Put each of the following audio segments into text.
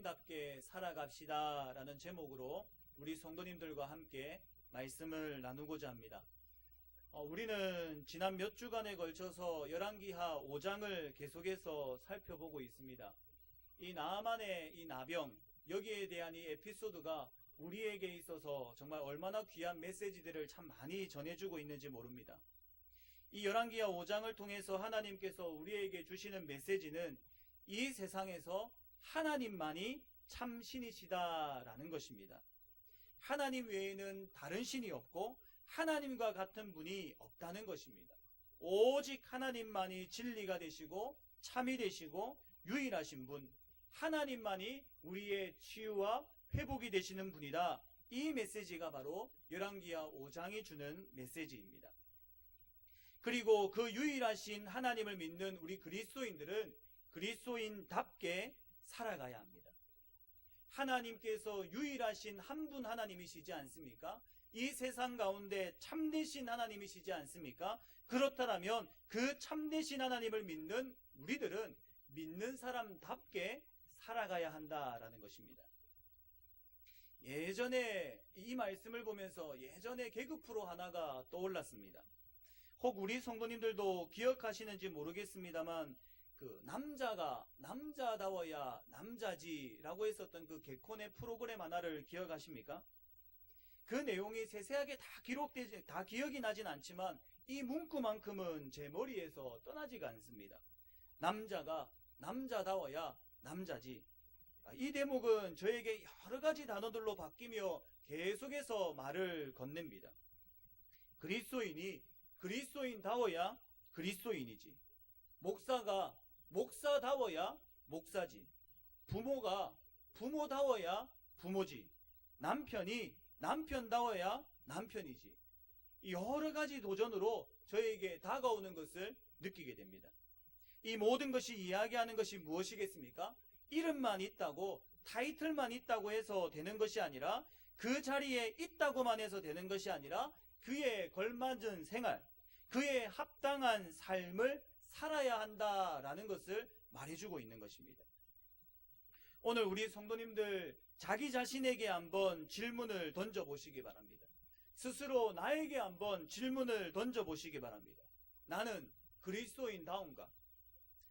나병답게 살아갑시다 라는 제목으로 우리 성도님들과 함께 말씀을 나누고자 합니다. 우리는 지난 몇 주간에 걸쳐서 열왕기하 5장을 계속해서 살펴보고 있습니다. 이 나아만의 이 나병, 여기에 대한 이 에피소드가 우리에게 있어서 정말 얼마나 귀한 메시지들을 참 많이 전해주고 있는지 모릅니다. 이 열왕기하 5장을 통해서 하나님께서 우리에게 주시는 메시지는 이 세상에서 하나님만이 참 신이시다라는 것입니다. 하나님 외에는 다른 신이 없고 하나님과 같은 분이 없다는 것입니다. 오직 하나님만이 진리가 되시고 참이 되시고 유일하신 분, 하나님만이 우리의 치유와 회복이 되시는 분이다. 이 메시지가 바로 열왕기하 5장이 주는 메시지입니다. 그리고 그 유일하신 하나님을 믿는 우리 그리스도인들은 그리스도인답게 살아가야 합니다. 하나님께서 유일하신 한 분 하나님이시지 않습니까? 이 세상 가운데 참되신 하나님이시지 않습니까? 그렇다면 그 참되신 하나님을 믿는 우리들은 믿는 사람답게 살아가야 한다라는 것입니다. 예전에 이 말씀을 보면서 예전에 개그 프로 하나가 떠올랐습니다. 혹 우리 성도님들도 기억하시는지 모르겠습니다만 그 남자가 남자다워야 남자지라고 했었던 그 개콘의 프로그램 하나를 기억하십니까? 그 내용이 세세하게 다 기억이 나진 않지만 이 문구만큼은 제 머리에서 떠나지가 않습니다. 남자가 남자다워야 남자지. 이 대목은 저에게 여러 가지 단어들로 바뀌며 계속해서 말을 건넵니다. 그리스도인이 그리스도인다워야 그리스도인이지. 목사가 목사다워야 목사지. 부모가 부모다워야 부모지. 남편이 남편다워야 남편이지. 여러 가지 도전으로 저에게 다가오는 것을 느끼게 됩니다. 이 모든 것이 이야기하는 것이 무엇이겠습니까? 이름만 있다고, 타이틀만 있다고 해서 되는 것이 아니라, 그 자리에 있다고만 해서 되는 것이 아니라 그에 걸맞은 생활, 그에 합당한 삶을 살아야 한다라는 것을 말해주고 있는 것입니다. 오늘 우리 성도님들 자기 자신에게 한번 질문을 던져보시기 바랍니다. 스스로 나에게 한번 질문을 던져보시기 바랍니다. 나는 그리스도인다운가?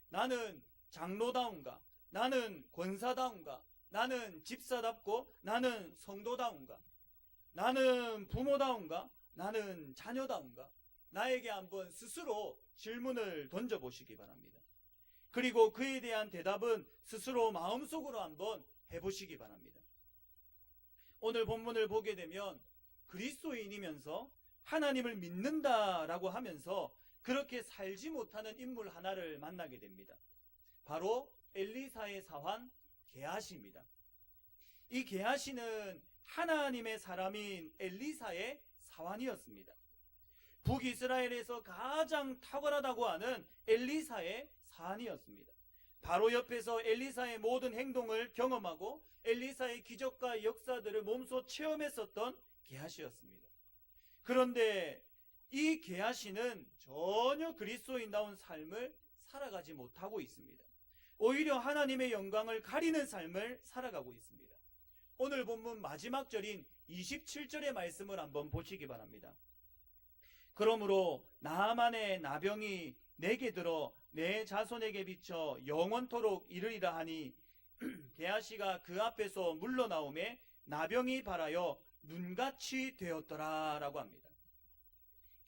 나는 장로다운가? 나는 권사다운가? 나는 집사답고 나는 성도다운가? 나는 부모다운가? 나는 자녀다운가? 나에게 한번 스스로 질문을 던져보시기 바랍니다. 그리고 그에 대한 대답은 스스로 마음속으로 한번 해보시기 바랍니다. 오늘 본문을 보게 되면 그리스도인이면서 하나님을 믿는다라고 하면서 그렇게 살지 못하는 인물 하나를 만나게 됩니다. 바로 엘리사의 사환 게하시입니다. 이 게하시는 하나님의 사람인 엘리사의 사환이었습니다. 북이스라엘에서 가장 탁월하다고 하는 엘리사의 사환이었습니다. 바로 옆에서 엘리사의 모든 행동을 경험하고 엘리사의 기적과 역사들을 몸소 체험했었던 게하시였습니다. 그런데 이 게하시는 전혀 그리스도인다운 삶을 살아가지 못하고 있습니다. 오히려 하나님의 영광을 가리는 삶을 살아가고 있습니다. 오늘 본문 마지막 절인 27절의 말씀을 한번 보시기 바랍니다. 그러므로 나아만의 나병이 내게 들어 내 자손에게 비쳐 영원토록 이르리라 하니 게하시가 그 앞에서 물러나오매 나병이 발하여 눈같이 되었더라 라고 합니다.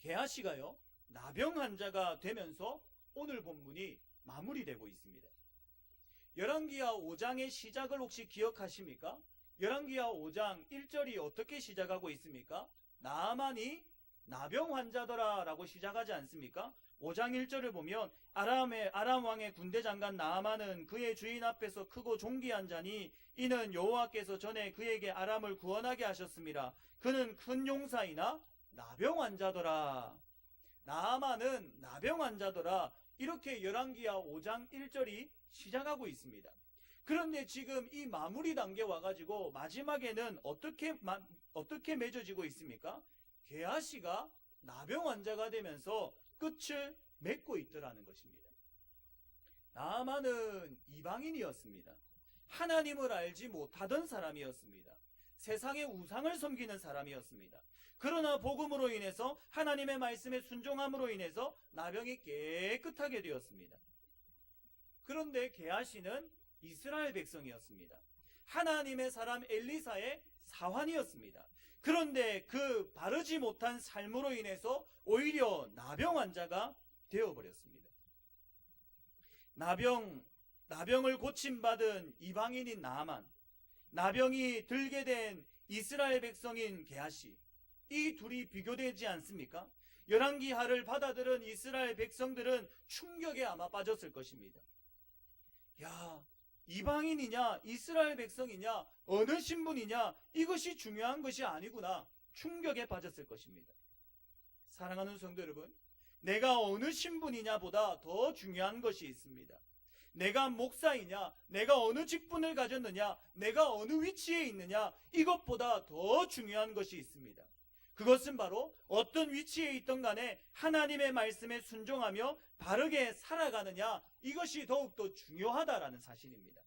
게하시가요 나병 환자가 되면서 오늘 본문이 마무리되고 있습니다. 열왕기하 5장의 시작을 혹시 기억하십니까? 열왕기하 5장 1절이 어떻게 시작하고 있습니까? 나아만이 나병 환자더라 라고 시작하지 않습니까? 5장 1절을 보면 아람 왕의 군대 장관 나아만은 그의 주인 앞에서 크고 존귀한 자니 이는 여호와께서 전에 그에게 아람을 구원하게 하셨습니다. 그는 큰 용사이나 나병 환자더라. 나아만은 나병 환자더라. 이렇게 열왕기하 5장 1절이 시작하고 있습니다. 그런데 지금 이 마무리 단계 와가지고 마지막에는 어떻게 맺어지고 있습니까? 게하시가 나병 환자가 되면서 끝을 맺고 있더라는 것입니다. 나아만은 이방인이었습니다. 하나님을 알지 못하던 사람이었습니다. 세상의 우상을 섬기는 사람이었습니다. 그러나 복음으로 인해서 하나님의 말씀에 순종함으로 인해서 나병이 깨끗하게 되었습니다. 그런데 게하시는 이스라엘 백성이었습니다. 하나님의 사람 엘리사의 사환이었습니다. 그런데 그 바르지 못한 삶으로 인해서 오히려 나병 환자가 되어버렸습니다. 나병을 고침받은 이방인인 나아만, 나병이 들게 된 이스라엘 백성인 게하시, 이 둘이 비교되지 않습니까? 열왕기하를 받아들은 이스라엘 백성들은 충격에 아마 빠졌을 것입니다. 야, 이방인이냐 이스라엘 백성이냐 어느 신분이냐 이것이 중요한 것이 아니구나, 충격에 빠졌을 것입니다. 사랑하는 성도 여러분, 내가 어느 신분이냐보다 더 중요한 것이 있습니다. 내가 목사이냐, 내가 어느 직분을 가졌느냐, 내가 어느 위치에 있느냐, 이것보다 더 중요한 것이 있습니다. 그것은 바로 어떤 위치에 있든 간에 하나님의 말씀에 순종하며 바르게 살아가느냐, 이것이 더욱더 중요하다라는 사실입니다.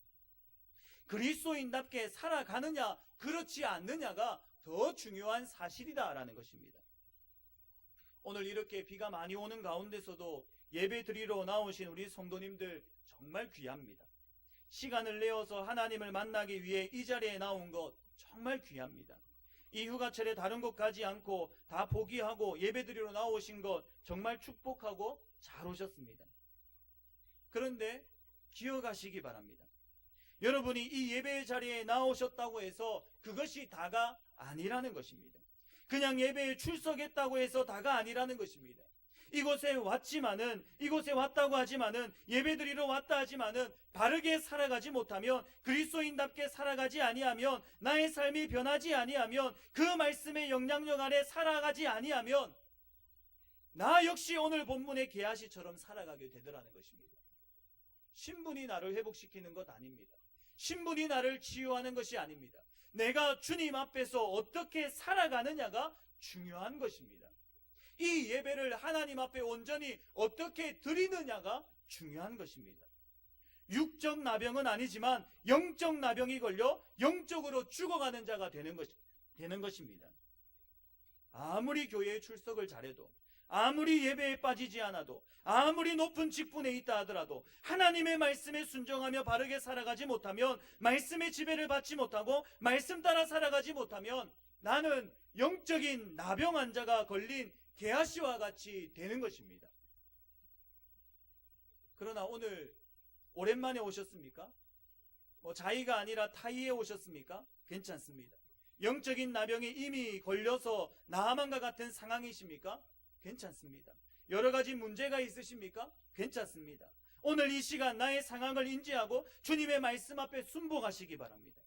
그리스도인답게 살아가느냐 그렇지 않느냐가 더 중요한 사실이다라는 것입니다. 오늘 이렇게 비가 많이 오는 가운데서도 예배 드리러 나오신 우리 성도님들 정말 귀합니다. 시간을 내어서 하나님을 만나기 위해 이 자리에 나온 것 정말 귀합니다. 이 휴가철에 다른 곳 가지 않고 다 포기하고 예배 드리러 나오신 것 정말 축복하고 잘 오셨습니다. 그런데 기억하시기 바랍니다. 여러분이 이 예배 자리에 나오셨다고 해서 그것이 다가 아니라는 것입니다. 그냥 예배에 출석했다고 해서 다가 아니라는 것입니다. 이곳에 왔지만은, 이곳에 왔다고 하지만은, 예배 드리러 왔다 하지만은 바르게 살아가지 못하면, 그리스도인답게 살아가지 아니하면, 나의 삶이 변하지 아니하면, 그 말씀의 영향력 아래 살아가지 아니하면 나 역시 오늘 본문의 게하시처럼 살아가게 되더라는 것입니다. 신분이 나를 회복시키는 것 아닙니다. 신분이 나를 치유하는 것이 아닙니다. 내가 주님 앞에서 어떻게 살아가느냐가 중요한 것입니다. 이 예배를 하나님 앞에 온전히 어떻게 드리느냐가 중요한 것입니다. 육적 나병은 아니지만 영적 나병이 걸려 영적으로 죽어가는 자가 되는 것입니다. 아무리 교회에 출석을 잘해도, 아무리 예배에 빠지지 않아도, 아무리 높은 직분에 있다 하더라도 하나님의 말씀에 순종하며 바르게 살아가지 못하면, 말씀의 지배를 받지 못하고 말씀 따라 살아가지 못하면 나는 영적인 나병 환자가 걸린 게하시와 같이 되는 것입니다. 그러나 오늘 오랜만에 오셨습니까? 자의가 아니라 타의에 오셨습니까? 괜찮습니다. 영적인 나병이 이미 걸려서 나아만과 같은 상황이십니까? 괜찮습니다. 여러 가지 문제가 있으십니까? 괜찮습니다. 오늘 이 시간 나의 상황을 인지하고 주님의 말씀 앞에 순복하시기 바랍니다.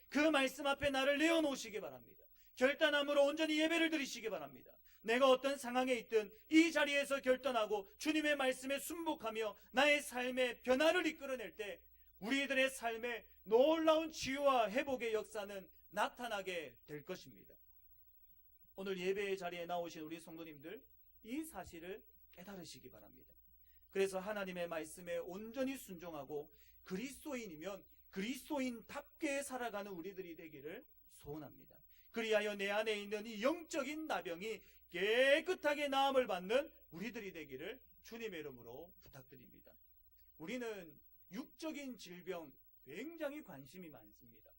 그 말씀 앞에 나를 내어놓으시기 바랍니다. 결단함으로 온전히 예배를 드리시기 바랍니다. 내가 어떤 상황에 있든 이 자리에서 결단하고 주님의 말씀에 순복하며 나의 삶의 변화를 이끌어낼 때 우리들의 삶에 놀라운 치유와 회복의 역사는 나타나게 될 것입니다. 오늘 예배의 자리에 나오신 우리 성도님들, 이 사실을 깨달으시기 바랍니다. 그래서 하나님의 말씀에 온전히 순종하고 그리스도인이면 그리스도인답게 살아가는 우리들이 되기를 소원합니다. 그리하여 내 안에 있는 이 영적인 나병이 깨끗하게 나음을 받는 우리들이 되기를 주님의 이름으로 부탁드립니다. 우리는 육적인 질병 굉장히 관심이 많습니다.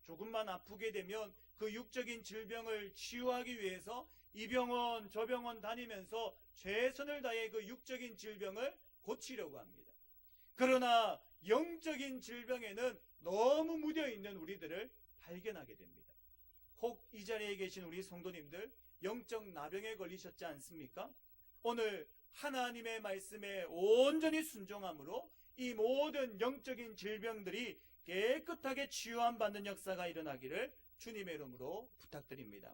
조금만 아프게 되면 그 육적인 질병을 치유하기 위해서 이 병원 저 병원 다니면서 최선을 다해 그 육적인 질병을 고치려고 합니다. 그러나 영적인 질병에는 너무 묻어있는 우리들을 발견하게 됩니다. 혹 이 자리에 계신 우리 성도님들 영적 나병에 걸리셨지 않습니까? 오늘 하나님의 말씀에 온전히 순종함으로 이 모든 영적인 질병들이 깨끗하게 치유함 받는 역사가 일어나기를 주님의 이름으로 부탁드립니다.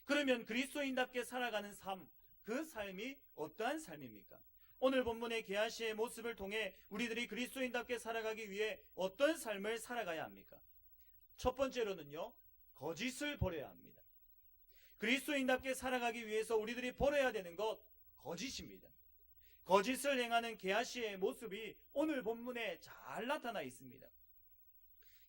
그러면 그리스도인답게 살아가는 삶, 그 삶이 어떠한 삶입니까? 오늘 본문의 게하시의 모습을 통해 우리들이 그리스도인답게 살아가기 위해 어떤 삶을 살아가야 합니까? 첫 번째로는요, 거짓을 버려야 합니다. 그리스도인답게 살아가기 위해서 우리들이 버려야 되는 것, 거짓입니다. 거짓을 행하는 게하시의 모습이 오늘 본문에 잘 나타나 있습니다.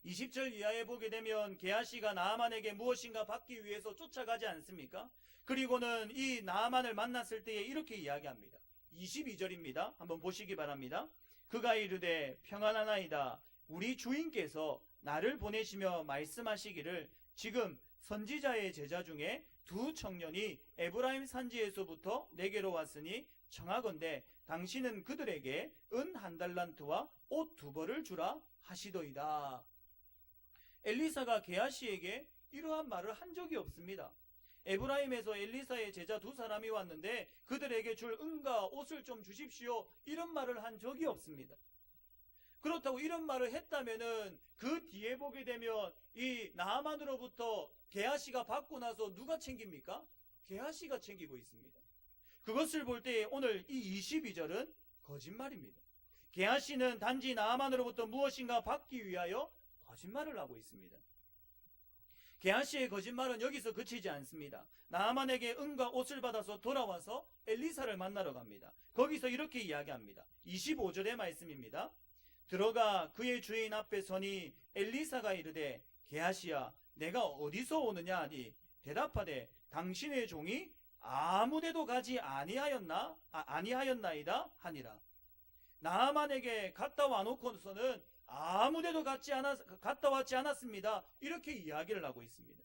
20절 이하에 보게 되면 게하시가 나아만에게 무엇인가 받기 위해서 쫓아가지 않습니까? 그리고는 이 나아만을 만났을 때에 이렇게 이야기합니다. 22절입니다. 한번 보시기 바랍니다. 그가 이르되 평안하나이다. 우리 주인께서 나를 보내시며 말씀하시기를 지금 선지자의 제자 중에 두 청년이 에브라임 산지에서부터 내게로 왔으니 청하건대 당신은 그들에게 은 한 달란트와 옷 2벌을 주라 하시더이다. 엘리사가 게하시에게 이러한 말을 한 적이 없습니다. 에브라임에서 엘리사의 제자 2사람이 왔는데 그들에게 줄 은과 옷을 좀 주십시오, 이런 말을 한 적이 없습니다. 그렇다고 이런 말을 했다면은 그 뒤에 보게 되면 이 나아만으로부터 게하시가 받고 나서 누가 챙깁니까? 게하시가 챙기고 있습니다. 그것을 볼 때 오늘 이 22절은 거짓말입니다. 게하시는 단지 나아만으로부터 무엇인가 받기 위하여 거짓말을 하고 있습니다. 게하시의 거짓말은 여기서 그치지 않습니다. 나아만에게 은과 옷을 받아서 돌아와서 엘리사를 만나러 갑니다. 거기서 이렇게 이야기합니다. 25절의 말씀입니다. 들어가 그의 주인 앞에 서니 엘리사가 이르되 게하시야 내가 어디서 오느냐 하니 대답하되 당신의 종이 아무데도 가지 아니하였나이다 하니라. 나아만에게 갔다 와놓고서는 아무데도 갔다 왔지 않았습니다. 이렇게 이야기를 하고 있습니다.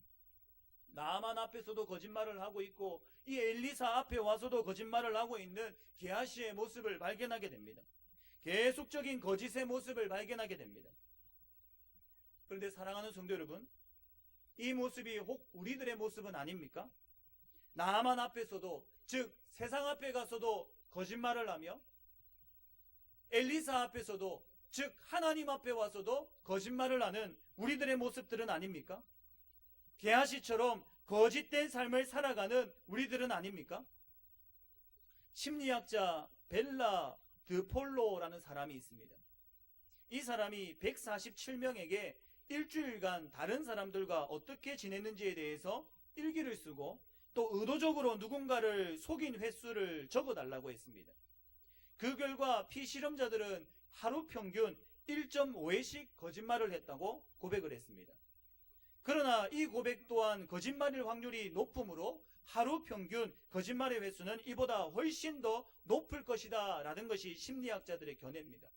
나아만 앞에서도 거짓말을 하고 있고 이 엘리사 앞에 와서도 거짓말을 하고 있는 게하시의 모습을 발견하게 됩니다. 계속적인 거짓의 모습을 발견하게 됩니다. 그런데 사랑하는 성도 여러분, 이 모습이 혹 우리들의 모습은 아닙니까? 나아만 앞에서도, 즉 세상 앞에 가서도 거짓말을 하며 엘리사 앞에서도, 즉 하나님 앞에 와서도 거짓말을 하는 우리들의 모습들은 아닙니까? 게하시처럼 거짓된 삶을 살아가는 우리들은 아닙니까? 심리학자 벨라 드폴로라는 사람이 있습니다. 이 사람이 147명에게 일주일간 다른 사람들과 어떻게 지냈는지에 대해서 일기를 쓰고 또 의도적으로 누군가를 속인 횟수를 적어달라고 했습니다. 그 결과 피실험자들은 하루 평균 1.5회씩 거짓말을 했다고 고백을 했습니다. 그러나 이 고백 또한 거짓말일 확률이 높으므로 하루 평균 거짓말의 횟수는 이보다 훨씬 더 높을 것이다 라는 것이 심리학자들의 견해입니다.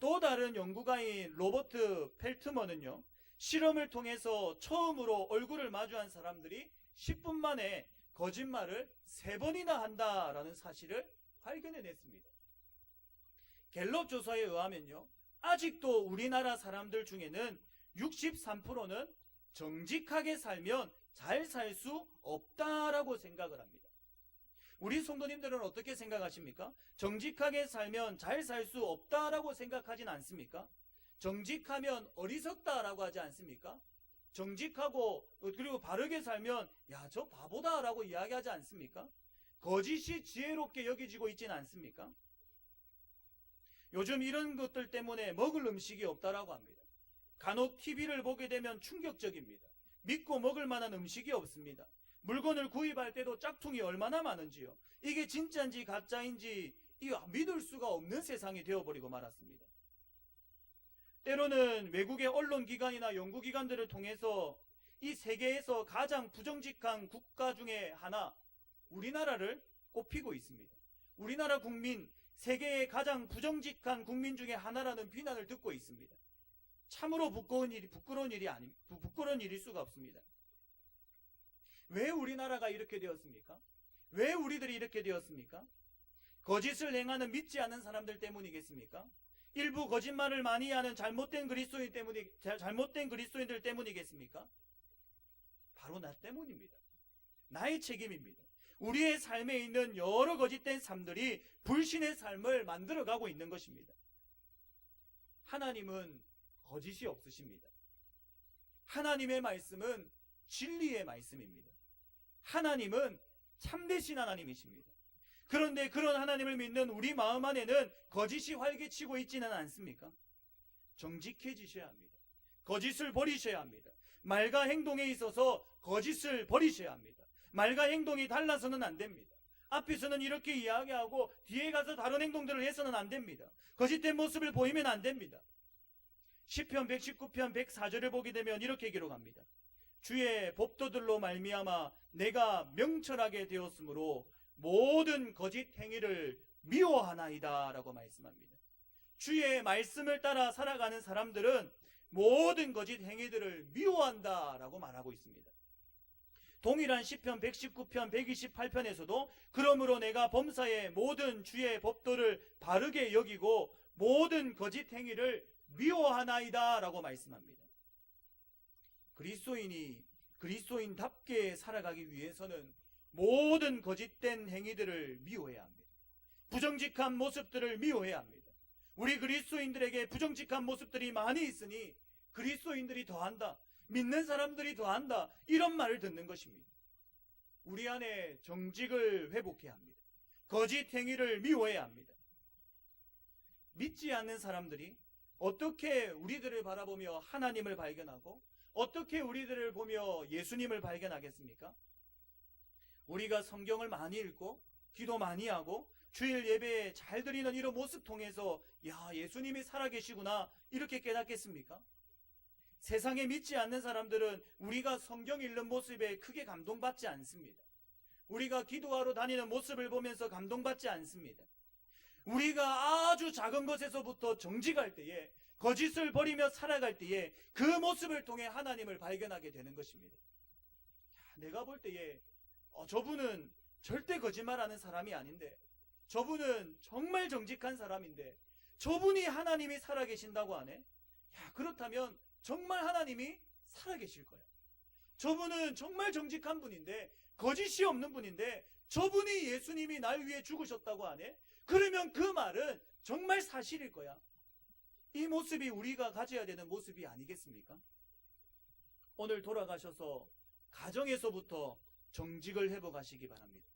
또 다른 연구가인 로버트 펠트먼은요, 실험을 통해서 처음으로 얼굴을 마주한 사람들이 10분 만에 거짓말을 3번이나 한다라는 사실을 발견해냈습니다. 갤럽 조사에 의하면요, 아직도 우리나라 사람들 중에는 63%는 정직하게 살면 잘 살 수 없다라고 생각을 합니다. 우리 성도님들은 어떻게 생각하십니까? 정직하게 살면 잘 살 수 없다라고 생각하진 않습니까? 정직하면 어리석다라고 하지 않습니까? 정직하고 그리고 바르게 살면 야, 저 바보다라고 이야기하지 않습니까? 거짓이 지혜롭게 여겨지고 있지는 않습니까? 요즘 이런 것들 때문에 먹을 음식이 없다라고 합니다. 간혹 TV를 보게 되면 충격적입니다. 믿고 먹을 만한 음식이 없습니다. 물건을 구입할 때도 짝퉁이 얼마나 많은지요. 이게 진짜인지 가짜인지 믿을 수가 없는 세상이 되어버리고 말았습니다. 때로는 외국의 언론기관이나 연구기관들을 통해서 이 세계에서 가장 부정직한 국가 중에 하나, 우리나라를 꼽히고 있습니다. 우리나라 국민, 세계의 가장 부정직한 국민 중에 하나라는 비난을 듣고 있습니다. 참으로 부끄러운 일일 수가 없습니다. 왜 우리나라가 이렇게 되었습니까? 왜 우리들이 이렇게 되었습니까? 거짓을 행하는 믿지 않는 사람들 때문이겠습니까? 일부 거짓말을 많이 하는 잘못된 그리스도인들 때문이겠습니까? 바로 나 때문입니다. 나의 책임입니다. 우리의 삶에 있는 여러 거짓된 삶들이 불신의 삶을 만들어가고 있는 것입니다. 하나님은 거짓이 없으십니다. 하나님의 말씀은 진리의 말씀입니다. 하나님은 참되신 하나님이십니다. 그런데 그런 하나님을 믿는 우리 마음 안에는 거짓이 활개치고 있지는 않습니까? 정직해지셔야 합니다. 거짓을 버리셔야 합니다. 말과 행동에 있어서 거짓을 버리셔야 합니다. 말과 행동이 달라서는 안 됩니다. 앞에서는 이렇게 이야기하고 뒤에 가서 다른 행동들을 해서는 안 됩니다. 거짓된 모습을 보이면 안 됩니다. 시편 119편 104절을 보게 되면 이렇게 기록합니다. 주의 법도들로 말미암아 내가 명철하게 되었으므로 모든 거짓 행위를 미워하나이다 라고 말씀합니다. 주의 말씀을 따라 살아가는 사람들은 모든 거짓 행위들을 미워한다 라고 말하고 있습니다. 동일한 시편 119편 128편에서도 그러므로 내가 범사의 모든 주의 법도를 바르게 여기고 모든 거짓 행위를 미워하나이다 라고 말씀합니다. 그리스도인이 그리스도인답게 살아가기 위해서는 모든 거짓된 행위들을 미워해야 합니다. 부정직한 모습들을 미워해야 합니다. 우리 그리스도인들에게 부정직한 모습들이 많이 있으니 그리스도인들이 더한다, 믿는 사람들이 더한다, 이런 말을 듣는 것입니다. 우리 안에 정직을 회복해야 합니다. 거짓 행위를 미워해야 합니다. 믿지 않는 사람들이 어떻게 우리들을 바라보며 하나님을 발견하고 어떻게 우리들을 보며 예수님을 발견하겠습니까? 우리가 성경을 많이 읽고 기도 많이 하고 주일 예배에 잘 드리는 이런 모습 통해서 야, 예수님이 살아계시구나 이렇게 깨닫겠습니까? 세상에 믿지 않는 사람들은 우리가 성경 읽는 모습에 크게 감동받지 않습니다. 우리가 기도하러 다니는 모습을 보면서 감동받지 않습니다. 우리가 아주 작은 것에서부터 정직할 때에, 거짓을 버리며 살아갈 때에 그 모습을 통해 하나님을 발견하게 되는 것입니다. 내가 볼 때에 저분은 절대 거짓말하는 사람이 아닌데, 저분은 정말 정직한 사람인데 저분이 하나님이 살아계신다고 하네? 그렇다면 정말 하나님이 살아계실 거야. 저분은 정말 정직한 분인데, 거짓이 없는 분인데 저분이 예수님이 날 위해 죽으셨다고 하네? 그러면 그 말은 정말 사실일 거야. 이 모습이 우리가 가져야 되는 모습이 아니겠습니까? 오늘 돌아가셔서 가정에서부터 정직을 회복하시기 바랍니다.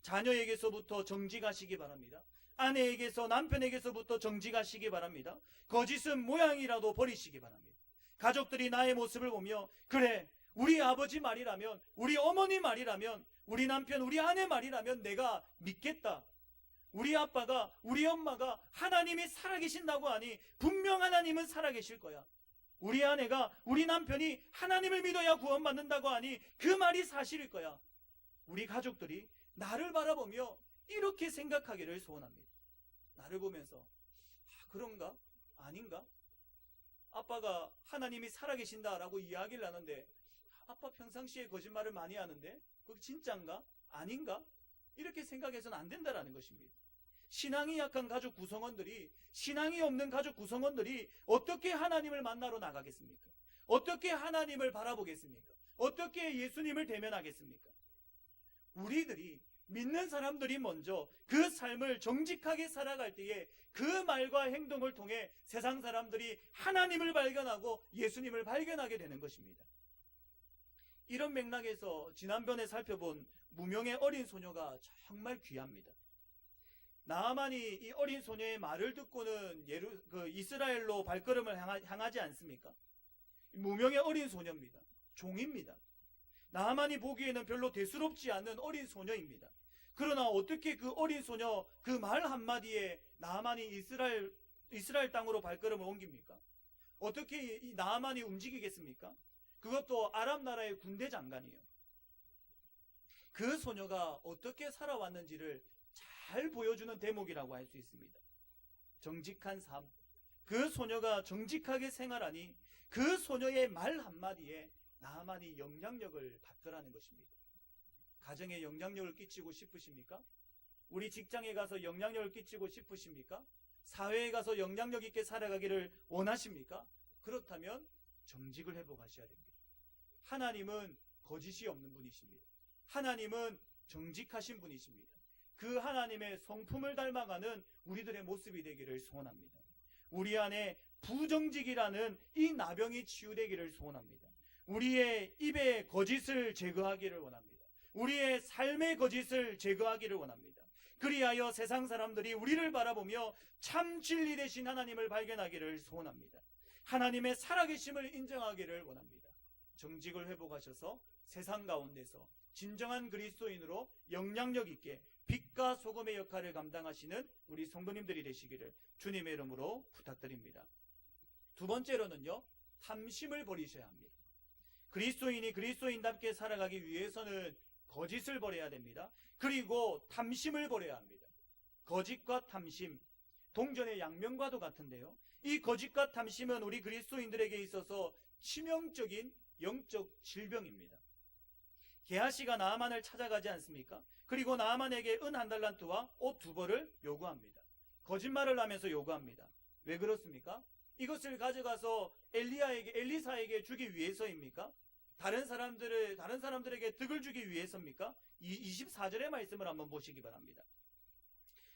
자녀에게서부터 정직하시기 바랍니다. 아내에게서, 남편에게서부터 정직하시기 바랍니다. 거짓은 모양이라도 버리시기 바랍니다. 가족들이 나의 모습을 보며 그래, 우리 아버지 말이라면, 우리 어머니 말이라면, 우리 남편, 우리 아내 말이라면 내가 믿겠다. 우리 아빠가, 우리 엄마가 하나님이 살아계신다고 하니 분명 하나님은 살아계실 거야. 우리 아내가, 우리 남편이 하나님을 믿어야 구원받는다고 하니 그 말이 사실일 거야. 우리 가족들이 나를 바라보며 이렇게 생각하기를 소원합니다. 나를 보면서 그런가? 아닌가? 아빠가 하나님이 살아계신다라고 이야기를 하는데 아빠 평상시에 거짓말을 많이 하는데 그게 진짜인가? 아닌가? 이렇게 생각해서는 안 된다라는 것입니다. 신앙이 약한 가족 구성원들이, 신앙이 없는 가족 구성원들이 어떻게 하나님을 만나러 나가겠습니까? 어떻게 하나님을 바라보겠습니까? 어떻게 예수님을 대면하겠습니까? 우리들이, 믿는 사람들이 먼저 그 삶을 정직하게 살아갈 때에 그 말과 행동을 통해 세상 사람들이 하나님을 발견하고 예수님을 발견하게 되는 것입니다. 이런 맥락에서 지난번에 살펴본 무명의 어린 소녀가 정말 귀합니다. 나아만이 이 어린 소녀의 말을 듣고는 이스라엘로 발걸음을 향하지 않습니까? 무명의 어린 소녀입니다. 종입니다. 나아만이 보기에는 별로 대수롭지 않은 어린 소녀입니다. 그러나 어떻게 그 어린 소녀 그 말 한마디에 나아만이 이스라엘 땅으로 발걸음을 옮깁니까? 어떻게 이 나아만이 움직이겠습니까? 그것도 아람 나라의 군대 장관이에요. 그 소녀가 어떻게 살아왔는지를 잘 보여주는 대목이라고 할 수 있습니다. 정직한 삶. 그 소녀가 정직하게 생활하니 그 소녀의 말 한마디에 나아만이 영향력을 받더라는 것입니다. 가정에 영향력을 끼치고 싶으십니까? 우리 직장에 가서 영향력을 끼치고 싶으십니까? 사회에 가서 영향력 있게 살아가기를 원하십니까? 그렇다면 정직을 회복하셔야 됩니다. 하나님은 거짓이 없는 분이십니다. 하나님은 정직하신 분이십니다. 그 하나님의 성품을 닮아가는 우리들의 모습이 되기를 소원합니다. 우리 안에 부정직이라는 이 나병이 치유되기를 소원합니다. 우리의 입의 거짓을 제거하기를 원합니다. 우리의 삶의 거짓을 제거하기를 원합니다. 그리하여 세상 사람들이 우리를 바라보며 참 진리 되신 하나님을 발견하기를 소원합니다. 하나님의 살아계심을 인정하기를 원합니다. 정직을 회복하셔서 세상 가운데서 진정한 그리스도인으로 영향력 있게 빛과 소금의 역할을 감당하시는 우리 성도님들이 되시기를 주님의 이름으로 부탁드립니다. 두 번째로는요, 탐심을 버리셔야 합니다. 그리스도인이 그리스도인답게 살아가기 위해서는 거짓을 버려야 됩니다. 그리고 탐심을 버려야 합니다. 거짓과 탐심, 동전의 양면과도 같은데요. 이 거짓과 탐심은 우리 그리스도인들에게 있어서 치명적인 영적 질병입니다. 게하시가 나아만을 찾아가지 않습니까? 그리고 나아만에게 은 1달란트와 옷 2벌을 요구합니다. 거짓말을 하면서 요구합니다. 왜 그렇습니까? 이것을 가져가서 엘리사에게 주기 위해서입니까? 다른 사람들에게 득을 주기 위해서입니까? 24절의 말씀을 한번 보시기 바랍니다.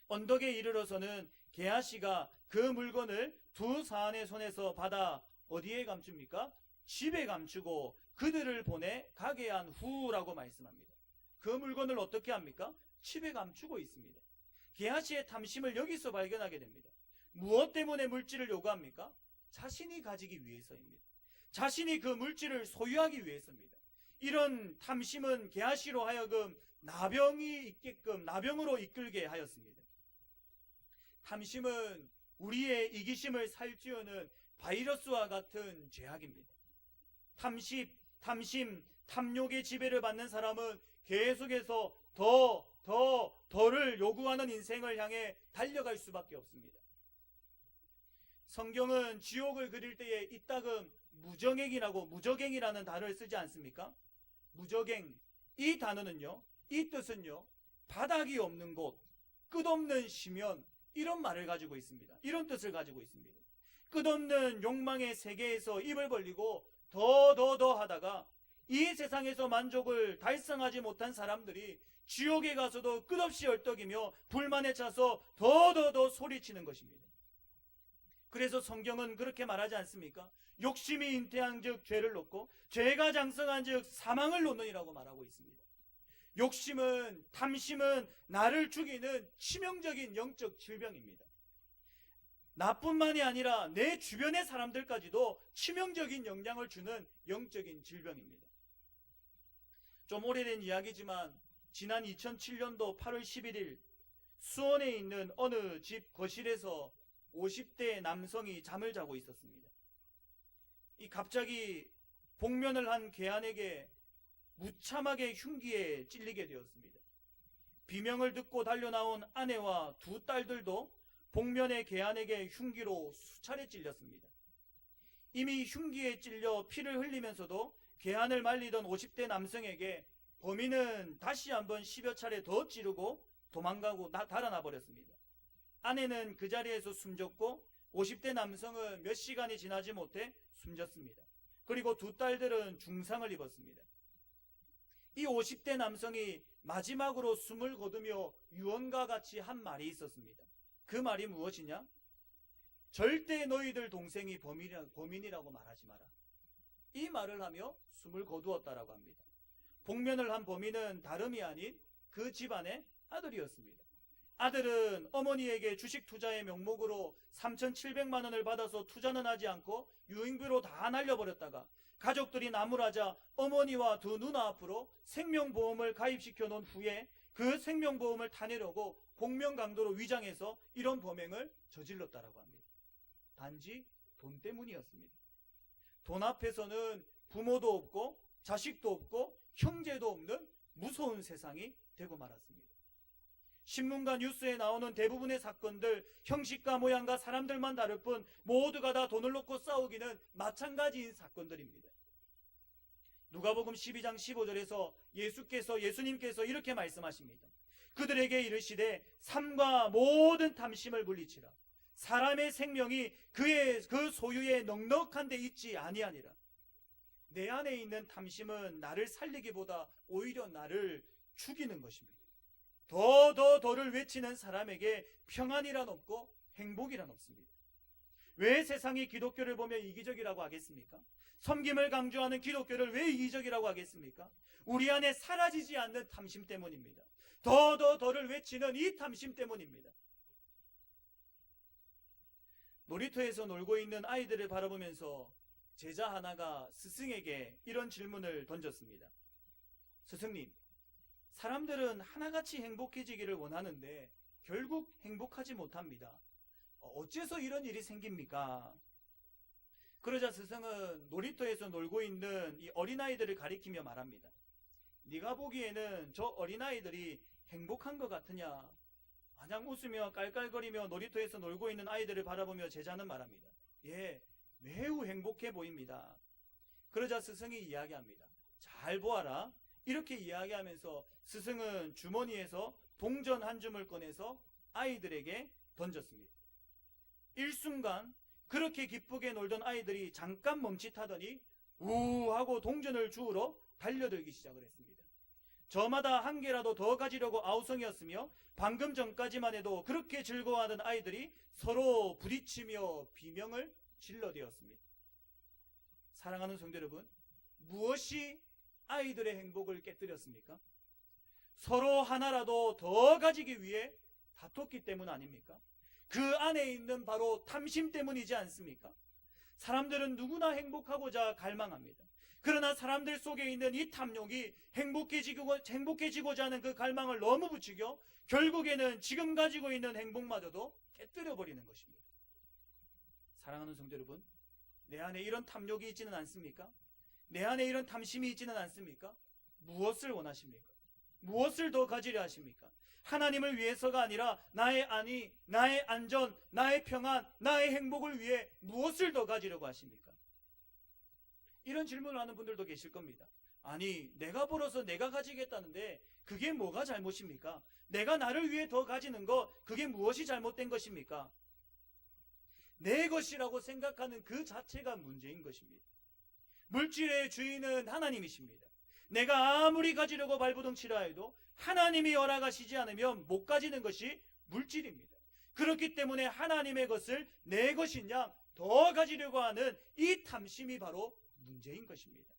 언덕에 이르러서는 게하시가 그 물건을 두 사안의 손에서 받아 어디에 감춥니까? 집에 감추고 그들을 보내 가게 한 후라고 말씀합니다. 그 물건을 어떻게 합니까? 집에 감추고 있습니다. 게하시의 탐심을 여기서 발견하게 됩니다. 무엇 때문에 물질을 요구합니까? 자신이 가지기 위해서입니다. 자신이 그 물질을 소유하기 위해서입니다. 이런 탐심은 게하시로 하여금 나병으로 이끌게 하였습니다. 탐심은 우리의 이기심을 살찌우는 바이러스와 같은 죄악입니다. 탐욕의 지배를 받는 사람은 계속해서 더를 요구하는 인생을 향해 달려갈 수밖에 없습니다. 성경은 지옥을 그릴 때에 이따금 무저갱이라는 단어를 쓰지 않습니까? 무저갱, 이 단어는요, 이 뜻은요, 바닥이 없는 곳, 끝없는 심연, 이런 말을 가지고 있습니다. 이런 뜻을 가지고 있습니다. 끝없는 욕망의 세계에서 입을 벌리고 더 하다가 이 세상에서 만족을 달성하지 못한 사람들이 지옥에 가서도 끝없이 얼떡이며 불만에 차서 더 소리치는 것입니다. 그래서 성경은 그렇게 말하지 않습니까? 욕심이 잉태한 즉 죄를 놓고 죄가 장성한 즉 사망을 놓느니라고 말하고 있습니다. 욕심은, 탐심은 나를 죽이는 치명적인 영적 질병입니다. 나뿐만이 아니라 내 주변의 사람들까지도 치명적인 영향을 주는 영적인 질병입니다. 좀 오래된 이야기지만 지난 2007년도 8월 11일 수원에 있는 어느 집 거실에서 50대 남성이 잠을 자고 있었습니다. 갑자기 복면을 한 괴한에게 무참하게 흉기에 찔리게 되었습니다. 비명을 듣고 달려나온 아내와 두 딸들도 복면의 괴한에게 흉기로 수차례 찔렸습니다. 이미 흉기에 찔려 피를 흘리면서도 괴한을 말리던 50대 남성에게 범인은 다시 한번 10여 차례 더 찌르고 도망가고 달아나 버렸습니다. 아내는 그 자리에서 숨졌고 50대 남성은 몇 시간이 지나지 못해 숨졌습니다. 그리고 두 딸들은 중상을 입었습니다. 이 50대 남성이 마지막으로 숨을 거두며 유언과 같이 한 말이 있었습니다. 그 말이 무엇이냐? 절대 너희들 동생이 범인이라고 말하지 마라. 이 말을 하며 숨을 거두었다라고 합니다. 복면을 한 범인은 다름이 아닌 그 집안의 아들이었습니다. 아들은 어머니에게 주식 투자의 명목으로 3,700만 원을 받아서 투자는 하지 않고 유인비로 다 날려버렸다가 가족들이 나무라자 어머니와 두 누나 앞으로 생명보험을 가입시켜 놓은 후에 그 생명보험을 타내려고 복면강도로 위장해서 이런 범행을 저질렀다라고 합니다. 단지 돈 때문이었습니다. 돈 앞에서는 부모도 없고 자식도 없고 형제도 없는 무서운 세상이 되고 말았습니다. 신문과 뉴스에 나오는 대부분의 사건들, 형식과 모양과 사람들만 다를 뿐 모두가 다 돈을 놓고 싸우기는 마찬가지인 사건들입니다. 누가복음 12장 15절에서 예수님께서 이렇게 말씀하십니다. 그들에게 이르시되 삶과 모든 탐심을 물리치라. 사람의 생명이 그 소유에 넉넉한 데 있지 아니하니라. 내 안에 있는 탐심은 나를 살리기보다 오히려 나를 죽이는 것입니다. 더를 외치는 사람에게 평안이란 없고 행복이란 없습니다. 왜 세상이 기독교를 보며 이기적이라고 하겠습니까? 섬김을 강조하는 기독교를 왜 이기적이라고 하겠습니까? 우리 안에 사라지지 않는 탐심 때문입니다. 더를 외치는 이 탐심 때문입니다. 놀이터에서 놀고 있는 아이들을 바라보면서 제자 하나가 스승에게 이런 질문을 던졌습니다. 스승님, 사람들은 하나같이 행복해지기를 원하는데 결국 행복하지 못합니다. 어째서 이런 일이 생깁니까? 그러자 스승은 놀이터에서 놀고 있는 이 어린아이들을 가리키며 말합니다. 네가 보기에는 저 어린아이들이 행복한 것 같으냐? 마냥 웃으며 깔깔거리며 놀이터에서 놀고 있는 아이들을 바라보며 제자는 말합니다. 예, 매우 행복해 보입니다. 그러자 스승이 이야기합니다. 잘 보아라. 이렇게 이야기하면서 스승은 주머니에서 동전 한 줌을 꺼내서 아이들에게 던졌습니다. 일순간 그렇게 기쁘게 놀던 아이들이 잠깐 멈칫하더니 우 하고 동전을 주우러 달려들기 시작을 했습니다. 저마다 한 개라도 더 가지려고 아우성이었으며 방금 전까지만 해도 그렇게 즐거워하던 아이들이 서로 부딪히며 비명을 질러대었습니다. 사랑하는 성도 여러분, 무엇이 아이들의 행복을 깨뜨렸습니까? 서로 하나라도 더 가지기 위해 다퉜기 때문 아닙니까? 그 안에 있는 바로 탐심 때문이지 않습니까? 사람들은 누구나 행복하고자 갈망합니다. 그러나 사람들 속에 있는 이 탐욕이 행복해지고자 하는 그 갈망을 너무 부추겨 결국에는 지금 가지고 있는 행복마저도 깨뜨려버리는 것입니다. 사랑하는 성도 여러분, 내 안에 이런 탐욕이 있지는 않습니까? 내 안에 이런 탐심이 있지는 않습니까? 무엇을 원하십니까? 무엇을 더 가지려 하십니까? 하나님을 위해서가 아니라 나의 안위, 나의 안전, 나의 평안, 나의 행복을 위해 무엇을 더 가지려고 하십니까? 이런 질문을 하는 분들도 계실 겁니다. 아니, 내가 벌어서 내가 가지겠다는데 그게 뭐가 잘못입니까? 내가 나를 위해 더 가지는 거, 그게 무엇이 잘못된 것입니까? 내 것이라고 생각하는 그 자체가 문제인 것입니다. 물질의 주인은 하나님이십니다. 내가 아무리 가지려고 발버둥치라 해도 하나님이 허락하시지 않으면 못 가지는 것이 물질입니다. 그렇기 때문에 하나님의 것을 내 것인 양 더 가지려고 하는 이 탐심이 바로 문제인 것입니다.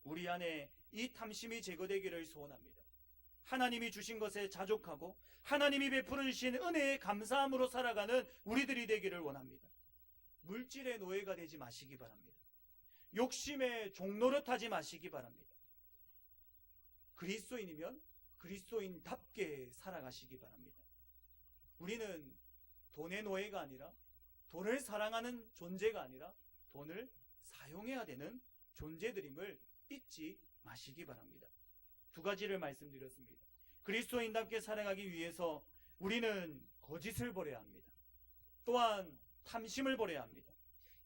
우리 안에 이 탐심이 제거되기를 소원합니다. 하나님이 주신 것에 자족하고 하나님이 베풀어 주신 은혜에 감사함으로 살아가는 우리들이 되기를 원합니다. 물질의 노예가 되지 마시기 바랍니다. 욕심의 종노릇하지 마시기 바랍니다. 그리스도인이면 그리스도인답게 살아가시기 바랍니다. 우리는 돈의 노예가 아니라, 돈을 사랑하는 존재가 아니라 돈을 사용해야 되는 존재들임을 잊지 마시기 바랍니다. 두 가지를 말씀드렸습니다. 그리스도인답게 살아가기 위해서 우리는 거짓을 버려야 합니다. 또한 탐심을 버려야 합니다.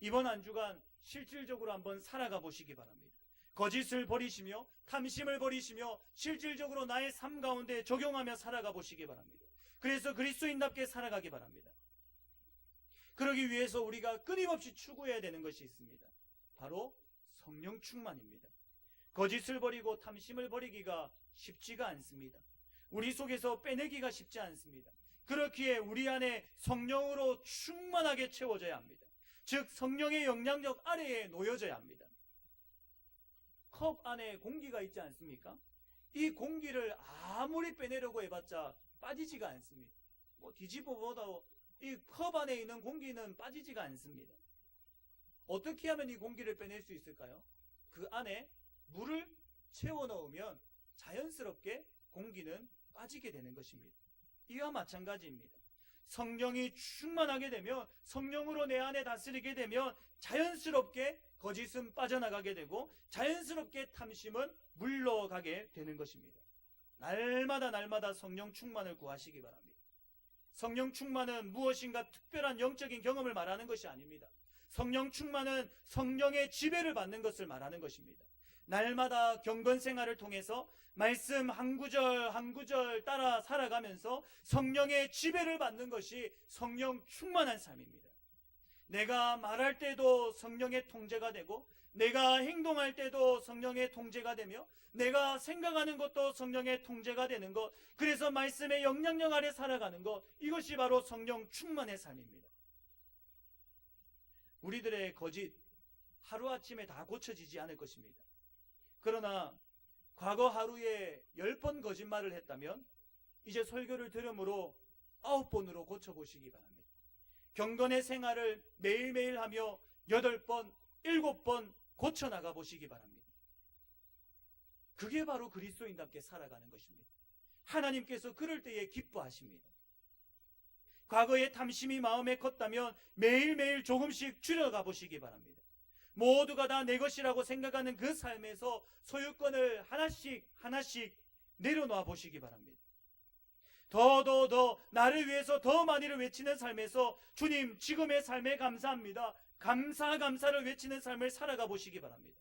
이번 한 주간 실질적으로 한번 살아가 보시기 바랍니다. 거짓을 버리시며 탐심을 버리시며 실질적으로 나의 삶 가운데 적용하며 살아가 보시기 바랍니다. 그래서 그리스도인답게 살아가기 바랍니다. 그러기 위해서 우리가 끊임없이 추구해야 되는 것이 있습니다. 바로 성령 충만입니다. 거짓을 버리고 탐심을 버리기가 쉽지가 않습니다. 우리 속에서 빼내기가 쉽지 않습니다. 그렇기에 우리 안에 성령으로 충만하게 채워져야 합니다. 즉 성령의 영향력 아래에 놓여져야 합니다. 컵 안에 공기가 있지 않습니까? 이 공기를 아무리 빼내려고 해봤자 빠지지가 않습니다. 뒤집어보다도 이 컵 안에 있는 공기는 빠지지가 않습니다. 어떻게 하면 이 공기를 빼낼 수 있을까요? 그 안에 물을 채워 넣으면 자연스럽게 공기는 빠지게 되는 것입니다. 이와 마찬가지입니다. 성령이 충만하게 되면, 성령으로 내 안에 다스리게 되면 자연스럽게 거짓은 빠져나가게 되고 자연스럽게 탐심은 물러가게 되는 것입니다. 날마다 성령 충만을 구하시기 바랍니다. 성령 충만은 무엇인가 특별한 영적인 경험을 말하는 것이 아닙니다. 성령 충만은 성령의 지배를 받는 것을 말하는 것입니다. 날마다 경건 생활을 통해서 말씀 한 구절 한 구절 따라 살아가면서 성령의 지배를 받는 것이 성령 충만한 삶입니다. 내가 말할 때도 성령의 통제가 되고, 내가 행동할 때도 성령의 통제가 되며, 내가 생각하는 것도 성령의 통제가 되는 것, 그래서 말씀의 영향력 아래 살아가는 것, 이것이 바로 성령 충만의 삶입니다. 우리들의 거짓 하루아침에 다 고쳐지지 않을 것입니다. 그러나 과거 하루에 10번 거짓말을 했다면 이제 설교를 들음으로 9번으로 고쳐보시기 바랍니다. 경건의 생활을 매일매일 하며 8번, 7번 고쳐나가 보시기 바랍니다. 그게 바로 그리스도인답게 살아가는 것입니다. 하나님께서 그럴 때에 기뻐하십니다. 과거에 탐심이 마음에 컸다면 매일매일 조금씩 줄여가 보시기 바랍니다. 모두가 다 내 것이라고 생각하는 그 삶에서 소유권을 하나씩 하나씩 내려놓아 보시기 바랍니다. 더 나를 위해서 더 많이를 외치는 삶에서 주님 지금의 삶에 감사합니다. 감사를 외치는 삶을 살아가 보시기 바랍니다.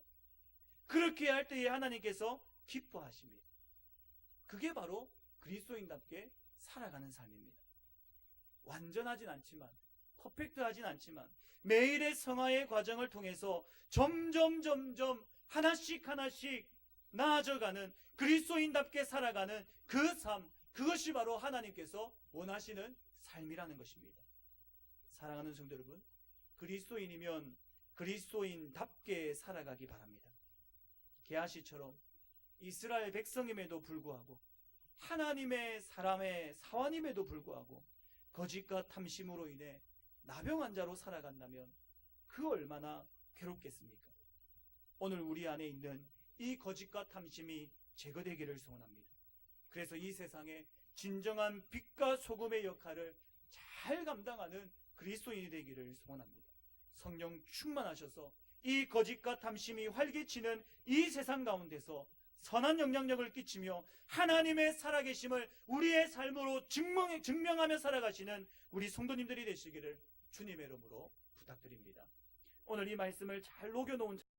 그렇게 할 때에 하나님께서 기뻐하십니다. 그게 바로 그리스도인답게 살아가는 삶입니다. 완전하진 않지만, 퍼펙트하진 않지만 매일의 성화의 과정을 통해서 점점 하나씩 나아져가는 그리스도인답게 살아가는 그 삶, 그것이 바로 하나님께서 원하시는 삶이라는 것입니다. 사랑하는 성도 여러분, 그리스도인이면 그리스도인답게 살아가기 바랍니다. 게하시처럼 이스라엘 백성임에도 불구하고, 하나님의 사람의 사원임에도 불구하고 거짓과 탐심으로 인해 나병 환자로 살아간다면 그 얼마나 괴롭겠습니까? 오늘 우리 안에 있는 이 거짓과 탐심이 제거되기를 소원합니다. 그래서 이 세상에 진정한 빛과 소금의 역할을 잘 감당하는 그리스도인이 되기를 소원합니다. 성령 충만하셔서 이 거짓과 탐심이 활개치는 이 세상 가운데서 선한 영향력을 끼치며 하나님의 살아계심을 우리의 삶으로 증명하며 살아가시는 우리 성도님들이 되시기를 주님의 이름으로 부탁드립니다. 오늘 이 말씀을 잘 녹여놓은